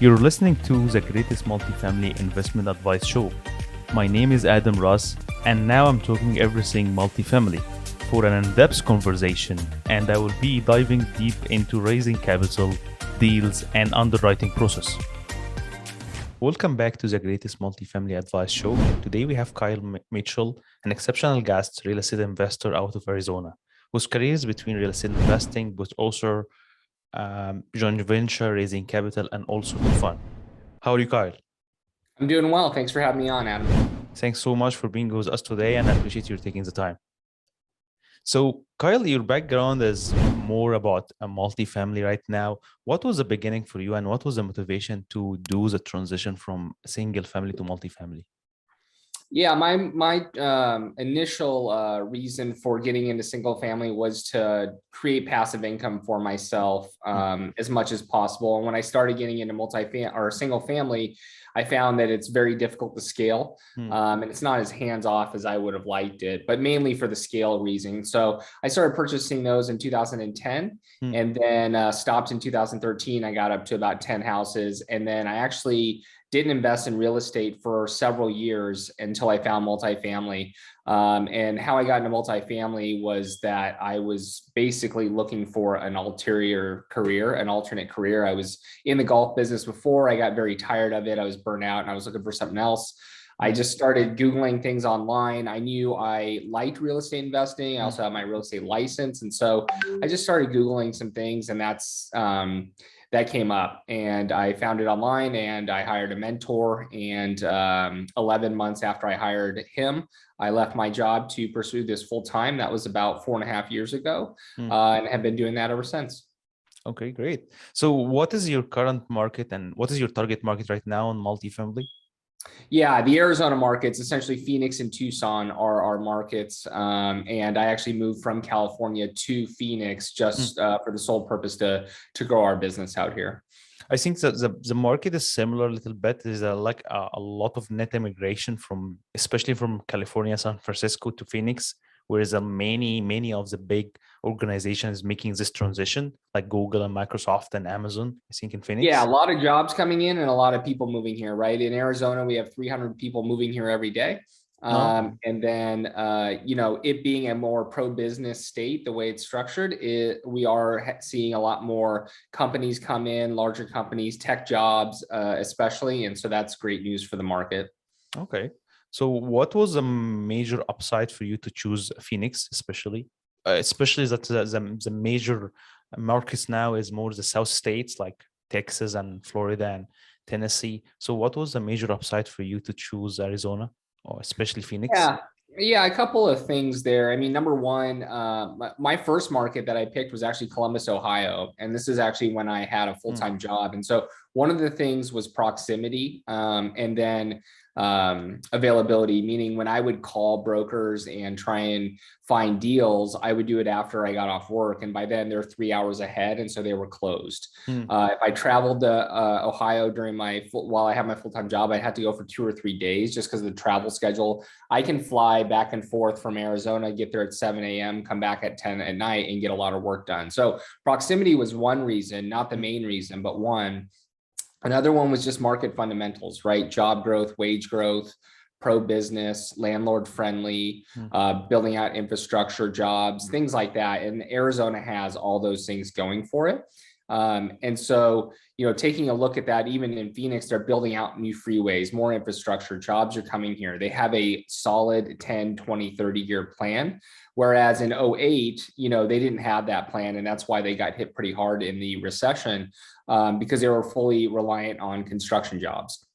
You're listening to the greatest multifamily investment advice show. My name is Adam Ras, and now I'm talking everything multifamily for an in-depth conversation, and I will be diving deep into raising capital, deals, and underwriting process. Welcome back to the greatest multifamily advice show. Today we have Kyle Mitchell, an exceptional guest real estate investor out of Arizona, whose career is between real estate investing, but also joint venture, raising capital, and also fun. How are you, Kyle? I'm doing well. Thanks for having me on, Adam. Thanks so much for being with us today, and I appreciate you taking the time. So, Kyle, your background is more about a multifamily right now. What was the beginning for you, and what was the motivation to do the transition from single family to multifamily? Yeah, my initial reason for getting into single family was to create passive income for myself as much as possible. And when I started getting into multi-family or single family, I found that it's very difficult to scale, and it's not as hands off as I would have liked it, but mainly for the scale reason. So I started purchasing those in 2010, and then stopped in 2013. I got up to about 10 houses, and then I actually didn't invest in real estate for several years until I found multifamily. And how I got into multifamily was that I was basically looking for an alternate career. I was in the golf business before. I got very tired of it. I was burnt out and I was looking for something else. I just started Googling things online. I knew I liked real estate investing. I also have my real estate license. And so I just started Googling some things, and that came up, and I found it online, and I hired a mentor. And 11 months after I hired him, I left my job to pursue this full time. That was about 4.5 years ago, and have been doing that ever since. Okay, great. So, what is your current market, and what is your target market right now on multifamily? Yeah, the Arizona markets, essentially Phoenix and Tucson, are our markets. And I actually moved from California to Phoenix just for the sole purpose to grow our business out here. I think that the market is similar a little bit. There's a lot of net immigration from, especially from California, San Francisco to Phoenix, whereas many of the big organizations making this transition, like Google and Microsoft and Amazon, I think in Yeah, a Phoenix. lot of jobs coming in and a lot of people moving here, right? In Arizona, we have 300 people moving here every day. No. And then, it being a more pro-business state, the way it's structured, we are seeing a lot more companies come in, larger companies, tech jobs, especially. And so that's great news for the market. Okay. So what was the major upside for you to choose Phoenix, especially? Especially that the major markets now is more the South states like Texas and Florida and Tennessee. So what was the major upside for you to choose Arizona or especially Phoenix? Yeah. Yeah, a couple of things there. I mean, number one, my first market that I picked was actually Columbus, Ohio. And this is actually when I had a full-time job. And so one of the things was proximity, and then availability, meaning when I would call brokers and try and find deals, I would do it after I got off work. And by then they're 3 hours ahead. And so they were closed. If I traveled to Ohio while I had my full-time job, I had to go for 2 or 3 days just because of the travel schedule. I can fly back and forth from Arizona, get there at 7 a.m., come back at 10 at night and get a lot of work done. So proximity was one reason, not the main reason, but one. Another one was just market fundamentals, right? Job growth, wage growth, pro-business, landlord friendly, building out infrastructure, jobs, things like that. And Arizona has all those things going for it. And so, taking a look at that, even in Phoenix, they're building out new freeways, more infrastructure, jobs are coming here. They have a solid 10, 20, 30-year plan. Whereas in '08, they didn't have that plan. And that's why they got hit pretty hard in the recession, because they were fully reliant on construction jobs.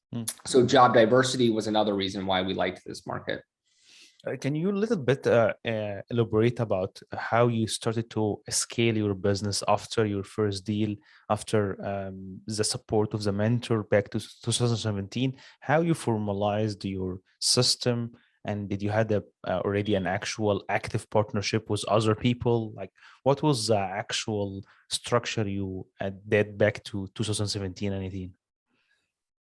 So job diversity was another reason why we liked this market. Can you a little bit elaborate about how you started to scale your business after your first deal, after the support of the mentor back to 2017? How you formalized your system, and did you had already an actual active partnership with other people? Like, what was the actual structure you did back to 2017 and 18?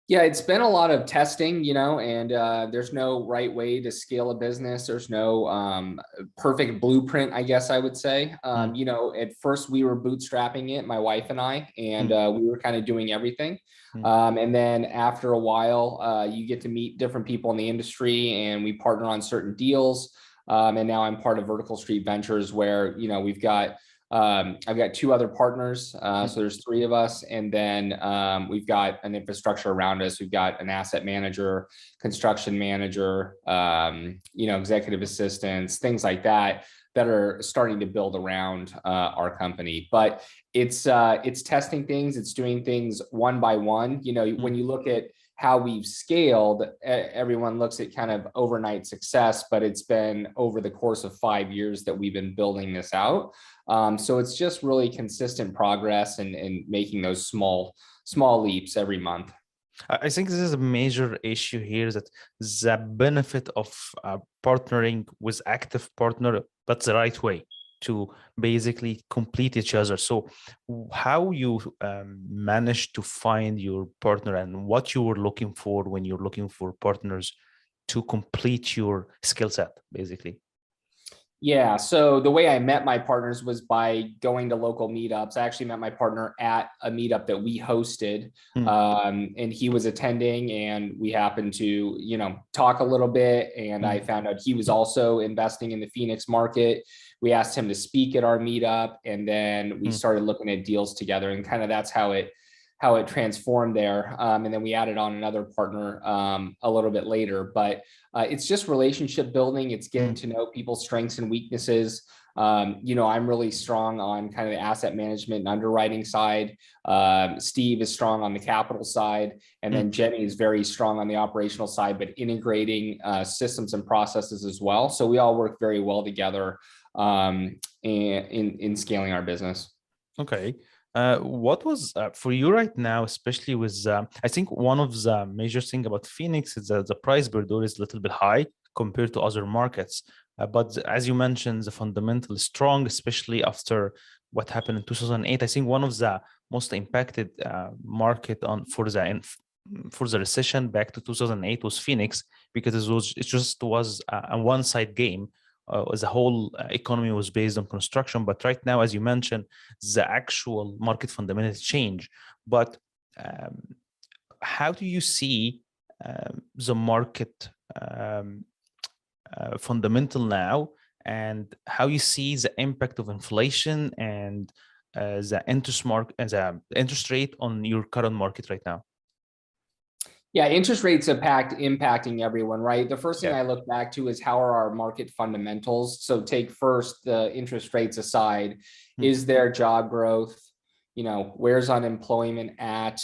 Yeah, it's been a lot of testing, and there's no right way to scale a business. There's no perfect blueprint, I guess I would say. Mm, At first we were bootstrapping it, my wife and I, and mm, we were kind of doing everything. mm, And then after a while, you get to meet different people in the industry, and we partner on certain deals. And now I'm part of Vertical Street Ventures, where I've got two other partners, mm, so there's three of us, and then we've got an infrastructure around us. We've got an asset manager, construction manager, executive assistants, things like that that are starting to build around our company. But it's testing things, it's doing things one by one. When mm. you look at how we've scaled, everyone looks at kind of overnight success, but it's been over the course of 5 years that we've been building this out. So it's just really consistent progress and making those small leaps every month. I think this is a major issue here, that the benefit of partnering with active partner, but the right way to basically complete each other. So how you managed to find your partner and what you were looking for when you're looking for partners to complete your skill set, basically. Yeah, so the way I met my partners was by going to local meetups. I actually met my partner at a meetup that we hosted, Mm, and he was attending, and we happened to, talk a little bit. And I mm, found out he was also investing in the Phoenix market. We asked him to speak at our meetup, and then we mm, started looking at deals together, and kind of that's how it transformed there. And then we added on another partner a little bit later. But it's just relationship building. It's getting mm, to know people's strengths and weaknesses. I'm really strong on kind of the asset management and underwriting side. Steve is strong on the capital side. And mm. then Jenny is very strong on the operational side, but integrating systems and processes as well. So we all work very well together in scaling our business. Okay. What was for you right now, especially with, I think one of the major thing about Phoenix is that the price per door is a little bit high compared to other markets. But as you mentioned, the fundamental is strong, especially after what happened in 2008. I think one of the most impacted market on for the recession back to 2008 was Phoenix, because it just was a one side game. The whole economy was based on construction, but right now, as you mentioned, the actual market fundamentals change. But um, how do you see the market fundamental now, and how you see the impact of inflation and the interest rate on your current market right now? Yeah, interest rates impacting everyone, right? The first thing Yeah. I look back to is how are our market fundamentals? So take first the interest rates aside. Mm, Is there job growth? Where's unemployment at?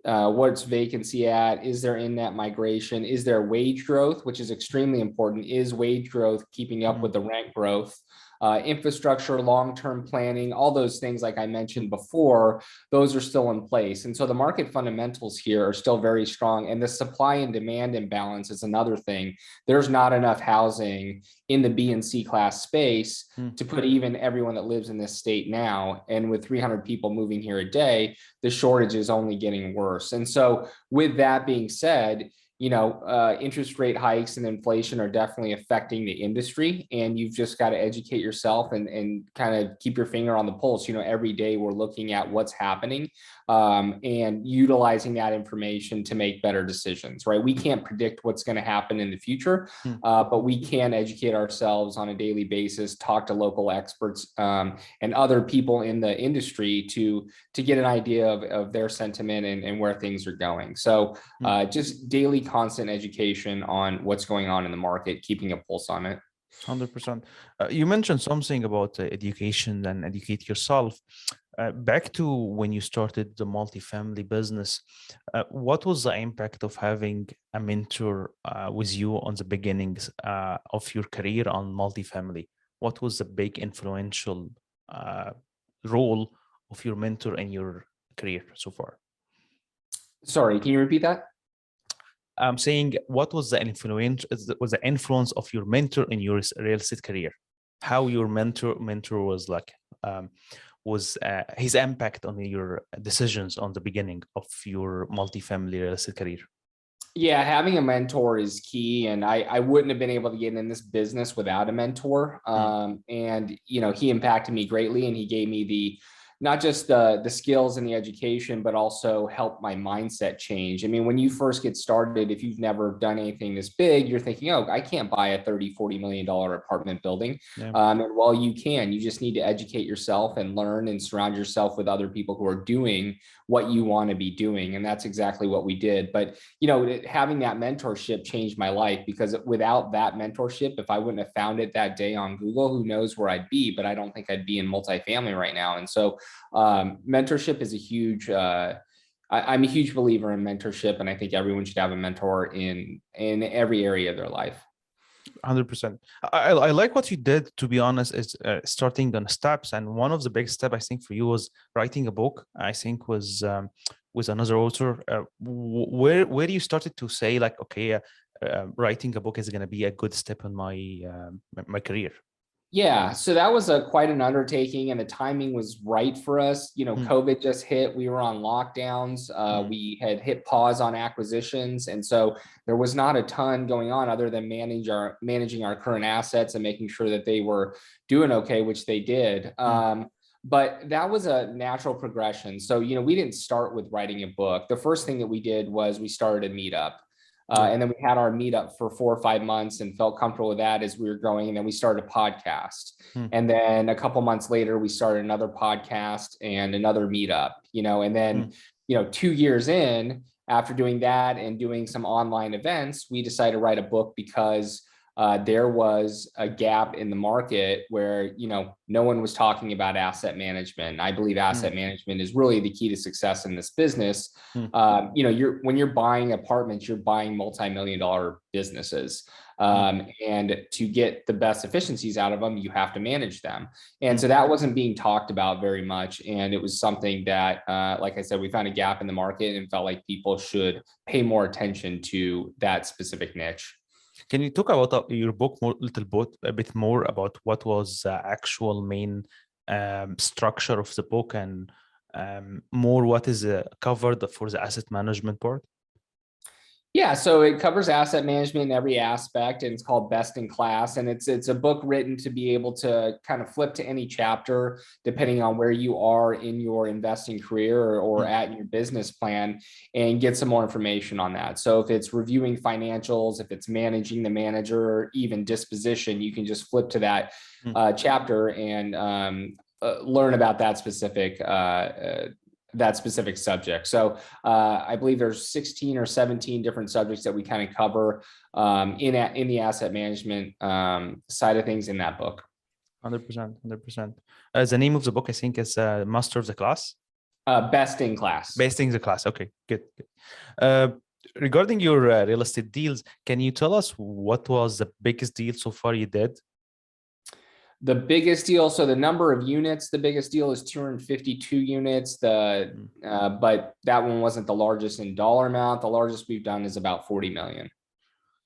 What's vacancy at? Is there in net migration? Is there wage growth, which is extremely important? Is wage growth keeping up mm, with the rent growth? Infrastructure, long-term planning, all those things, like I mentioned mm, before, those are still in place. And so the market fundamentals here are still very strong. And the supply and demand imbalance is another thing. There's not enough housing in the B and C class space mm, to put even everyone that lives in this state now. And with 300 people moving here a day, the shortage is only getting worse. And so with that being said, interest rate hikes and inflation are definitely affecting the industry, and you've just got to educate yourself and kind of keep your finger on the pulse. Every day we're looking at what's happening, and utilizing that information to make better decisions, right? We can't predict what's going to happen in the future, mm. but we can educate ourselves on a daily basis, talk to local experts and other people in the industry to get an idea of their sentiment and where things are going. So just daily constant education on what's going on in the market, keeping a pulse on it. 100%. You mentioned something about education and educate yourself. Back to when you started the multifamily business, what was the impact of having a mentor with you on the beginnings of your career on multifamily? What was the big influential uh, role of your mentor in your career so far? Sorry, can you repeat that? I'm saying, what was the influence of your mentor in your real estate career? How your mentor was like? Um, was his impact on your decisions on the beginning of your multifamily real estate career? Yeah, having a mentor is key, and I wouldn't have been able to get in this business without a mentor. And he impacted me greatly, and he gave me the not just the skills and the education, but also helped my mindset change. I mean, when you first get started, if you've never done anything this big, you're thinking, oh, I can't buy a $30-40 million apartment building. Yeah. And while you can, you just need to educate yourself and learn and surround yourself with other people who are doing what you want to be doing. And that's exactly what we did. But having that mentorship changed my life, because without that mentorship, if I wouldn't have found it that day on Google, who knows where I'd be, but I don't think I'd be in multifamily right now. And so mentorship is a huge, I'm a huge believer in mentorship, and I think everyone should have a mentor in every area of their life. 100%. I like what you did, to be honest, is starting on steps. And one of the big steps, I think, for you was writing a book. I think was with another author. Where you started to say like, okay, writing a book is going to be a good step in my career? Yeah, so that was quite an undertaking, and the timing was right for us. COVID just hit. We were on lockdowns. We had hit pause on acquisitions, and so there was not a ton going on other than managing our current assets and making sure that they were doing okay, which they did. But that was a natural progression. So we didn't start with writing a book. The first thing that we did was we started a meetup. And then we had our meetup for 4 or 5 months and felt comfortable with that as we were growing. And then we started a podcast. And then a couple months later, we started another podcast and another meetup, and then, 2 years in, after doing that and doing some online events, we decided to write a book because there was a gap in the market where, no one was talking about asset management. I believe asset management is really the key to success in this business. When you're buying apartments, you're buying multi-million-dollar businesses. And to get the best efficiencies out of them, you have to manage them. And so that wasn't being talked about very much. And it was something that, like I said, we found a gap in the market and felt like people should pay more attention to that specific niche. Can you talk about your book a bit more about what was the actual main structure of the book, and more what is covered for the asset management part? Yeah, so it covers asset management in every aspect, and it's called Best in Class. And it's a book written to be able to kind of flip to any chapter, depending on where you are in your investing career or at your business plan, and get some more information on that. So if it's reviewing financials, if it's managing the manager, or even disposition, you can just flip to that chapter and learn about that specific subject. So I believe there's 16 or 17 different subjects that we kind of cover in the asset management side of things in that book. 100%. The name of the book, I think, is Master of the Class. Best in Class. Best in the Class. Okay, good. Regarding your real estate deals, can you tell us what was the biggest deal so far you did? The biggest deal, so the number of units, the biggest deal is 252 units. But that one wasn't the largest in dollar amount. The largest we've done is about 40 million.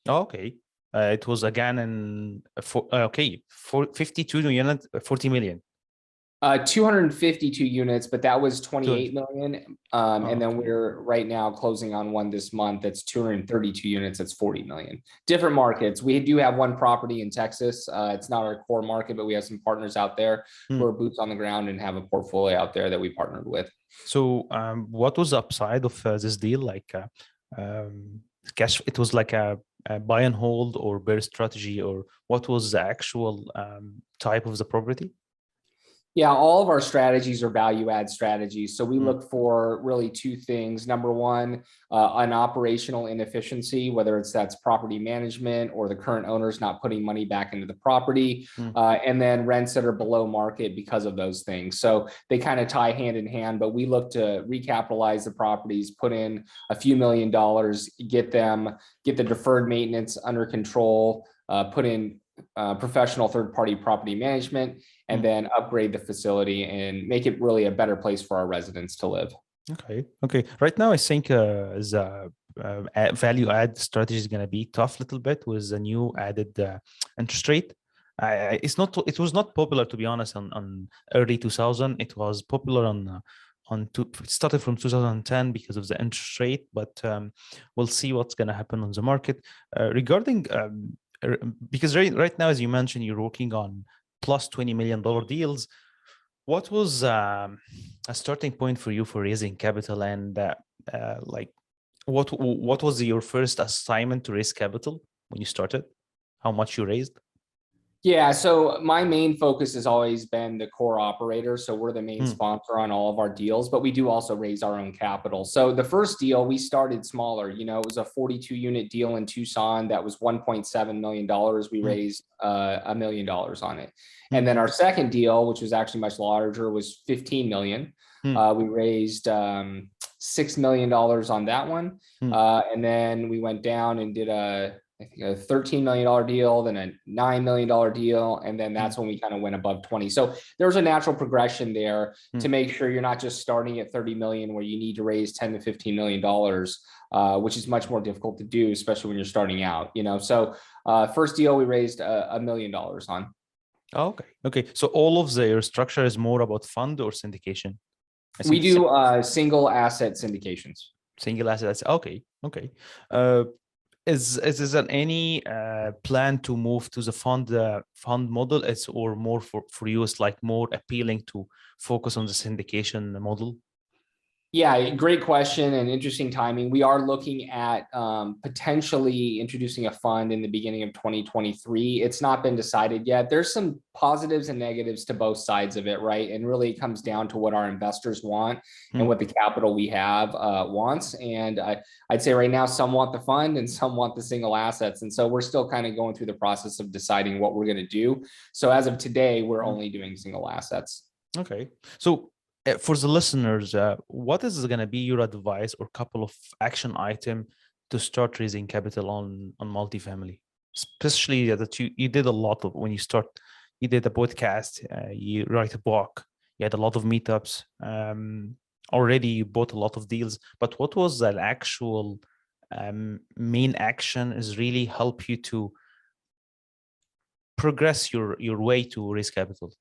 Okay. It was again in 52 units, 40 million. 252 units, but that was 28 million. And then we're right now closing on one this month. That's 232 units. That's 40 million. Different markets. We do have one property in Texas. It's not our core market, but we have some partners out there who are boots on the ground and have a portfolio out there that we partnered with. So what was the upside of this deal? Like cash, it was like a buy and hold or bear strategy, or what was the actual type of the property? Yeah, all of our strategies are value add strategies. So we look for really two things. Number one, an operational inefficiency, whether that's property management or the current owners not putting money back into the property, and then rents that are below market because of those things. So they kind of tie hand in hand, but we look to recapitalize the properties, put in a few $1 million, get the deferred maintenance under control, put in professional third-party property management, and then upgrade the facility and make it really a better place for our residents to live. Okay. Right now, I think the value add strategy is going to be tough a little bit with the new added interest rate. It was not popular, to be honest, on early 2000. It was popular it started from 2010 because of the interest rate, but we'll see what's going to happen on the market regarding because right now, as you mentioned, you're working on plus $20 million deals. What was a starting point for you for raising capital, and like what was your first assignment to raise capital when you started? How much you raised? Yeah, so my main focus has always been the core operator. So we're the main sponsor on all of our deals, but we do also raise our own capital. So the first deal, we started smaller. You know, it was a 42 unit deal in Tucson that was $1.7 million. We raised $1 million on it. And then our second deal, which was actually much larger, was 15 million. We raised $6 million on that one. And then we went down and did I think a $13 million deal, then a $9 million deal. And then that's when we kind of went above 20. So there's a natural progression there to make sure you're not just starting at 30 million where you need to raise 10 to $15 million, which is much more difficult to do, especially when you're starting out, you know? So first deal, we raised $1 million on. Okay. Okay. So all of your structure is more about fund or syndication? We do single asset syndications. Single assets. Okay. Okay. Is there any plan to move to the fund model? Or more for you, it's like more appealing to focus on the syndication model? Yeah, great question and interesting timing. We are looking at potentially introducing a fund in the beginning of 2023. It's not been decided yet. There's some positives and negatives to both sides of it, right? And really it comes down to what our investors want and what the capital we have wants. And I'd say right now, some want the fund and some want the single assets. And so we're still kind of going through the process of deciding what we're going to do. So as of today, we're only doing single assets. Okay. So for the listeners, what is going to be your advice or couple of action item to start raising capital on multifamily? Especially that you did a lot of when you start, you did a podcast, you write a book, you had a lot of meetups. Already you bought a lot of deals, but what was that actual main action is really help you to progress your way to raise capital?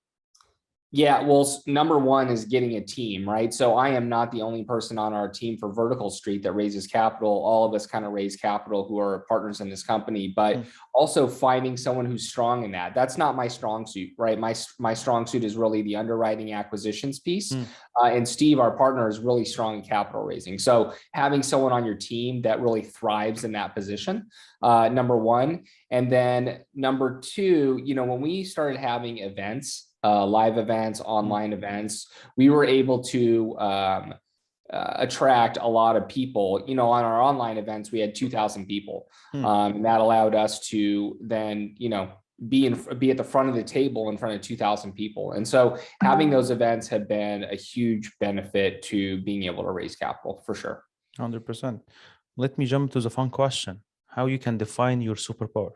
Yeah, well, number one is getting a team, right? So I am not the only person on our team for Vertical Street that raises capital. All of us kind of raise capital who are partners in this company, but also finding someone who's strong in that. That's not my strong suit, right? My strong suit is really the underwriting acquisitions piece. And Steve, our partner, is really strong in capital raising. So having someone on your team that really thrives in that position, number one. And then number two, you know, when we started having events, live events, online events, we were able to attract a lot of people. You know, on our online events, we had 2,000 people. And that allowed us to then, you know, be at the front of the table in front of 2,000 people. And so having those events have been a huge benefit to being able to raise capital for sure. 100%. Let me jump to the fun question. How you can define your superpower?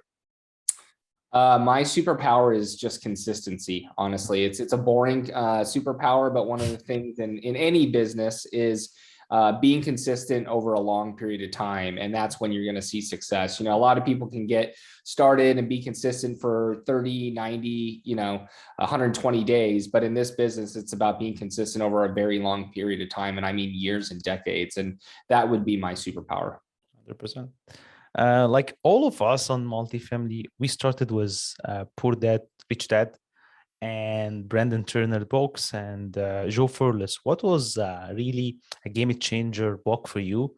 My superpower is just consistency. Honestly, it's a boring superpower, but one of the things in any business is being consistent over a long period of time. And that's when you're going to see success. You know, a lot of people can get started and be consistent for 30, 90, you know, 120 days. But in this business, it's about being consistent over a very long period of time. And I mean years and decades. And that would be my superpower. 100%. Like all of us on multifamily, we started with Poor Dad, Rich Dad, and Brandon Turner books and Joe Furless. What was really a game changer book for you?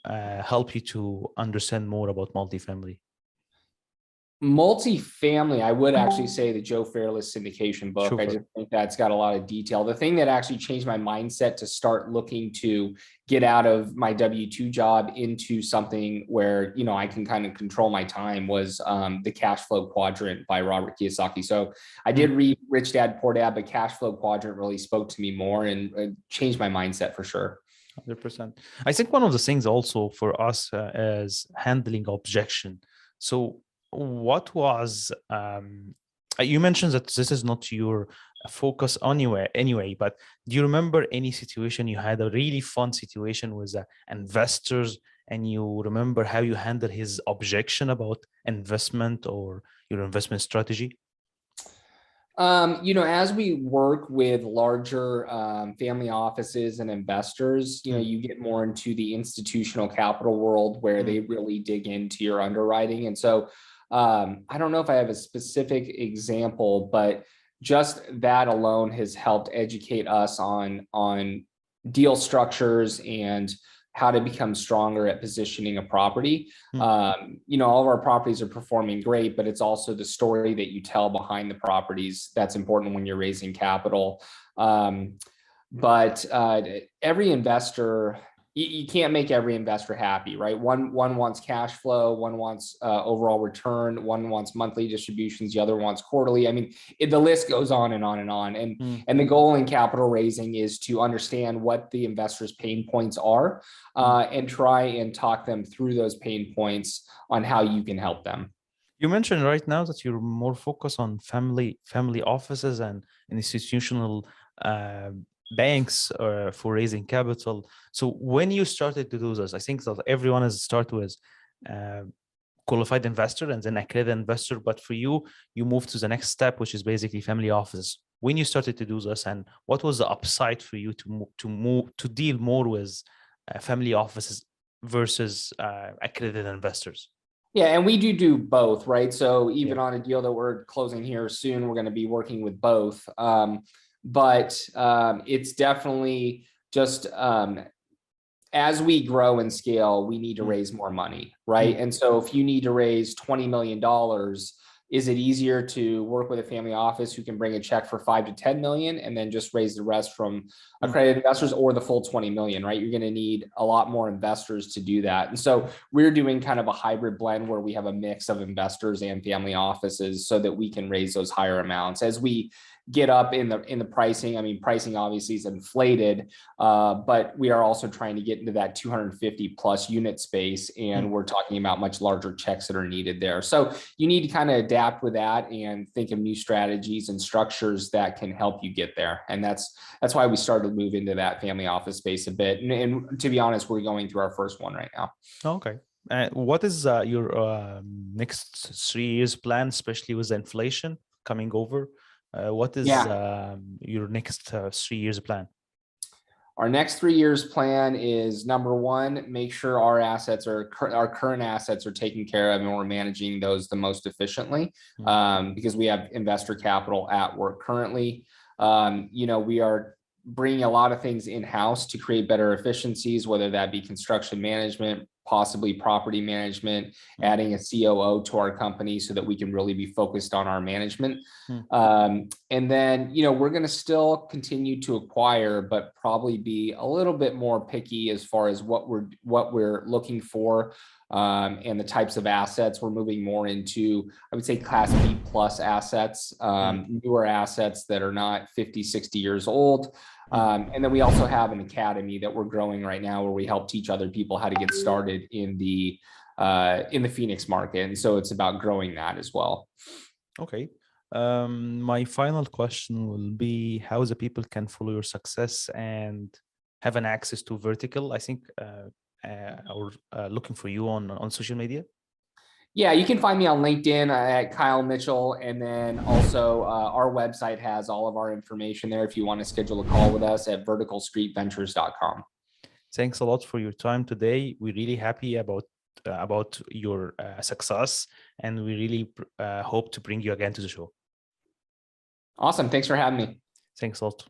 Help you to understand more about multifamily? Multi-family, I would actually say the Joe Fairless syndication book. Sure. I just think that's got a lot of detail. The thing that actually changed my mindset to start looking to get out of my W-2 job into something where, you know, I can kind of control my time was the Cash Flow Quadrant by Robert Kiyosaki. So I did read Rich Dad, Poor Dad, but Cash Flow Quadrant really spoke to me more and changed my mindset for sure. 100%. I think one of the things also for us is handling objection. So what was you mentioned that this is not your focus anyway, but do you remember any situation you had a really fun situation with investors and you remember how you handled his objection about investment or your investment strategy? As we work with larger family offices and investors, you get more into the institutional capital world where they really dig into your underwriting. And so I don't know if I have a specific example, but just that alone has helped educate us on deal structures and how to become stronger at positioning a property. All of our properties are performing great, but it's also the story that you tell behind the properties that's important when you're raising capital. But every investor, you can't make every investor happy, right? One wants cash flow, one wants overall return, one wants monthly distributions, the other wants quarterly. I mean, the list goes on and on and on. And the goal in capital raising is to understand what the investor's pain points are and try and talk them through those pain points on how you can help them. You mentioned right now that you're more focused on family offices and institutional banks for raising capital. So when you started to do this, I think that everyone has started with qualified investor and then accredited investor. But for you, you moved to the next step, which is basically family offices. When you started to do this, and what was the upside for you to deal more with family offices versus accredited investors? Yeah, and we do both, right? So even on a deal that we're closing here soon, we're going to be working with both. But it's definitely just as we grow and scale, we need to raise more money, right? And so if you need to raise $20 million, is it easier to work with a family office who can bring a check for 5 to 10 million and then just raise the rest from accredited investors, or the full 20 million, right? You're going to need a lot more investors to do that. And so we're doing kind of a hybrid blend where we have a mix of investors and family offices so that we can raise those higher amounts. As we get up in the pricing, I mean, pricing obviously is inflated, but we are also trying to get into that 250 plus unit space, and we're talking about much larger checks that are needed there. So you need to kind of adapt with that and think of new strategies and structures that can help you get there. And that's why we started to move into that family office space a bit. And to be honest, we're going through our first one right now. Okay. What is your next 3 years plan, especially with inflation coming over? What is your next 3 years plan? Our next 3 years plan is, number one, make sure our assets our current assets are taken care of and we're managing those the most efficiently, because we have investor capital at work currently. We are bringing a lot of things in-house to create better efficiencies, whether that be construction management, possibly property management, adding a COO to our company so that we can really be focused on our management. And then, we're going to still continue to acquire, but probably be a little bit more picky as far as what we're looking for, and the types of assets. We're moving more into, I would say, Class B plus assets, newer assets that are not 50, 60 years old. And then we also have an academy that we're growing right now where we help teach other people how to get started in the Phoenix market. And so it's about growing that as well. Okay. My final question will be how the people can follow your success and have an access to vertical. I think or looking for you on social media. Yeah, you can find me on LinkedIn at Kyle Mitchell. And then also our website has all of our information there if you want to schedule a call with us at verticalstreetventures.com. Thanks a lot for your time today. We're really happy about your success, and we really hope to bring you again to the show. Awesome. Thanks for having me. Thanks a lot.